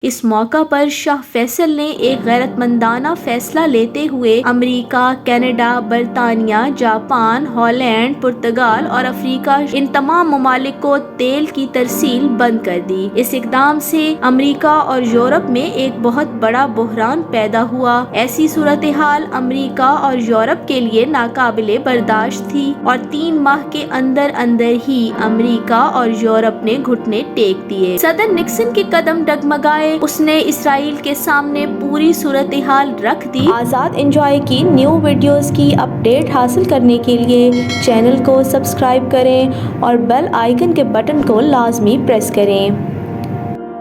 اس موقع پر شاہ فیصل نے ایک غیرت مندانہ فیصلہ لیتے ہوئے امریکہ، کینیڈا، برطانیہ، جاپان، ہالینڈ، پرتگال اور افریقہ ان تمام ممالک کو تیل کی ترسیل بند کر دی۔ اس اقدام سے امریکہ اور یورپ میں ایک بہت بڑا بحران پیدا ہوا۔ ایسی صورتحال امریکہ اور یورپ کے لیے ناقابل برداشت تھی اور 3 ماہ کے اندر اندر ہی امریکہ اور یورپ نے گھٹنے ٹیک دیے۔ صدر نکسن کے قدم ڈگمگائے، اس نے اسرائیل کے سامنے پوری صورتحال رکھ دی۔ آزاد انجوائے کی نیو ویڈیوز کی اپڈیٹ حاصل کرنے کے لیے چینل کو سبسکرائب کریں اور بیل آئیکن کے بٹن کو لازمی پریس کریں۔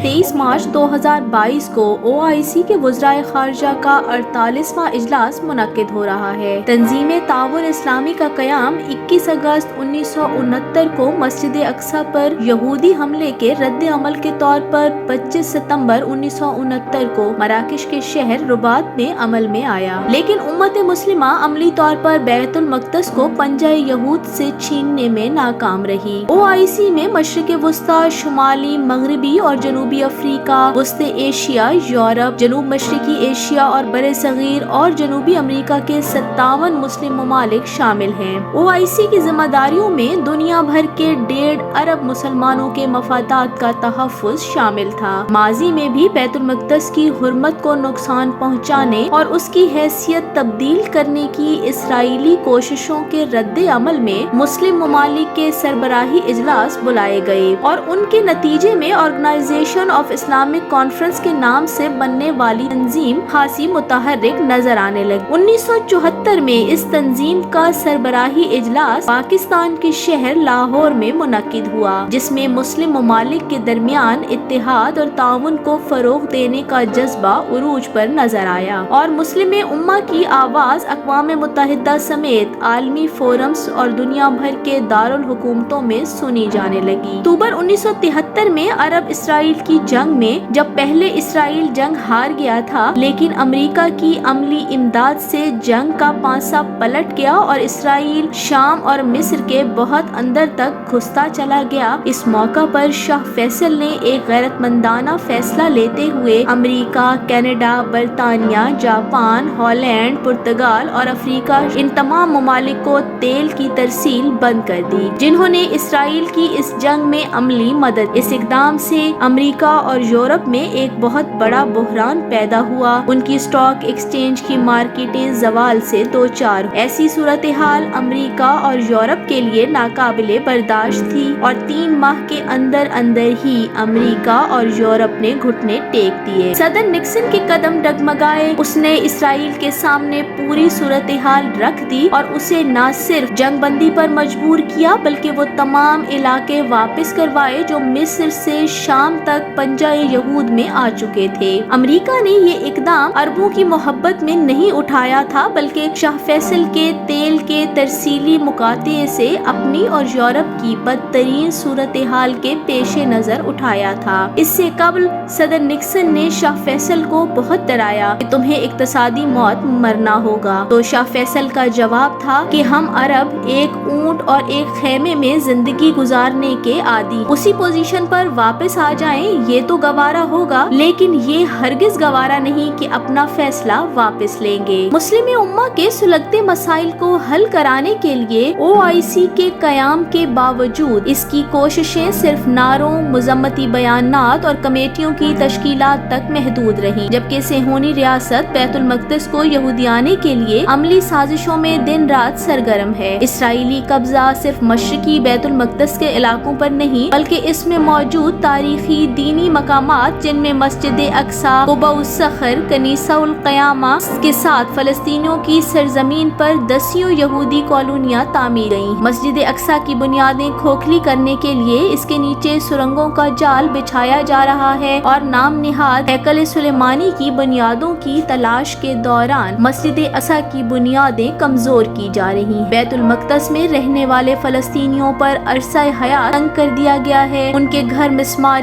23 مارچ 2022 کو OIC کے وزرائے خارجہ کا 48واں اجلاس منعقد ہو رہا ہے۔ تنظیم تعاون اسلامی کا قیام 21 اگست 1969 کو مسجد اقصیٰ پر یہودی حملے کے رد عمل کے طور پر 25 ستمبر 1969 کو مراکش کے شہر رباط میں عمل میں آیا، لیکن امت مسلمہ عملی طور پر بیت المقدس کو پنجہ یہود سے چھیننے میں ناکام رہی۔ OIC میں مشرق وسطی، شمالی مغربی اور جنوبی افریقہ، وسطی ایشیا، یورپ، جنوب مشرقی ایشیا اور برصغیر اور جنوبی امریکہ کے 57 مسلم ممالک شامل ہیں۔ OIC کی ذمہ داریوں میں دنیا بھر کے 1.5 ارب مسلمانوں کے مفادات کا تحفظ شامل تھا۔ ماضی میں بھی بیت المقدس کی حرمت کو نقصان پہنچانے اور اس کی حیثیت تبدیل کرنے کی اسرائیلی کوششوں کے رد عمل میں مسلم ممالک کے سربراہی اجلاس بلائے گئے اور ان کے نتیجے میں آرگنائزیشن آف اسلامک کانفرنس کے نام سے بننے والی تنظیم خاصی متحرک نظر آنے لگی۔ 1974 میں اس تنظیم کا سربراہی اجلاس پاکستان کے شہر لاہور میں منعقد ہوا، جس میں مسلم ممالک کے درمیان اتحاد اور تعاون کو فروغ دینے کا جذبہ عروج پر نظر آیا اور مسلم امہ کی آواز اقوام متحدہ سمیت عالمی فورمز اور دنیا بھر کے دارالحکومتوں میں سنی جانے لگی۔ اکتوبر 1973 میں عرب اسرائیل کی جنگ میں جب پہلے اسرائیل جنگ ہار گیا تھا، لیکن امریکہ کی عملی امداد سے جنگ کا پانسا پلٹ گیا اور اسرائیل شام اور مصر کے بہت اندر تک گھستا چلا گیا۔ اس موقع پر شاہ فیصل نے ایک غیرت مندانہ فیصلہ لیتے ہوئے امریکہ، کینیڈا، برطانیہ، جاپان، ہالینڈ، پرتگال اور افریقہ ان تمام ممالک کو تیل کی ترسیل بند کر دی، جنہوں نے اسرائیل کی اس جنگ میں عملی مدد۔ اس اقدام سے امریکہ اور یورپ میں ایک بہت بڑا بحران پیدا ہوا۔ ان کی اسٹاک ایکسچینج کی مارکیٹیں زوال سے دوچار۔ ایسی صورتحال امریکہ اور یورپ کے لیے ناقابل برداشت تھی اور 3 ماہ کے اندر اندر ہی امریکہ اور یورپ نے گھٹنے ٹیک دیے۔ صدر نکسن کے قدم ڈگمگائے، اس نے اسرائیل کے سامنے پوری صورتحال رکھ دی اور اسے نہ صرف جنگ بندی پر مجبور کیا بلکہ وہ تمام علاقے واپس کروائے جو مصر سے شام تک پنجہ یہود میں آ چکے تھے۔ امریکہ نے یہ اقدام عربوں کی محبت میں نہیں اٹھایا تھا بلکہ شاہ فیصل کے تیل کے ترسیلی مقاطعے سے اپنی اور یورپ کی بدترین صورتحال کے پیش نظر اٹھایا تھا۔ اس سے قبل صدر نکسن نے شاہ فیصل کو بہت ڈرایا کہ تمہیں اقتصادی موت مرنا ہوگا، تو شاہ فیصل کا جواب تھا کہ ہم عرب ایک اونٹ اور ایک خیمے میں زندگی گزارنے کے عادی، اسی پوزیشن پر واپس آ جائیں یہ تو گوارا ہوگا، لیکن یہ ہرگز گوارا نہیں کہ اپنا فیصلہ واپس لیں گے۔ مسلم امہ کے سلگتے مسائل کو حل کرانے کے لیے OIC کے قیام کے باوجود اس کی کوششیں صرف نعروں، مذمتی بیانات اور کمیٹیوں کی تشکیلات تک محدود رہیں، جبکہ صہیونی ریاست بیت المقدس کو یہودیانے کے لیے عملی سازشوں میں دن رات سرگرم ہے۔ اسرائیلی قبضہ صرف مشرقی بیت المقدس کے علاقوں پر نہیں بلکہ اس میں موجود تاریخی دینی مقامات جن میں مسجد اقصیٰ، قبہ الصخر، کنیسہ القیامہ کے ساتھ فلسطینیوں کی سرزمین پر 10 یہودی کالونیاں تعمیر گئیں۔ مسجد اقصیٰ کی بنیادیں کھوکھلی کرنے کے لیے اس کے نیچے سرنگوں کا جال بچھایا جا رہا ہے اور نام نہاد ہیکل سلیمانی کی بنیادوں کی تلاش کے دوران مسجد اقصیٰ کی بنیادیں کمزور کی جا رہی ہیں۔ بیت المقدس میں رہنے والے فلسطینیوں پر عرصہ حیات تنگ کر دیا گیا ہے، ان کے گھر مسمار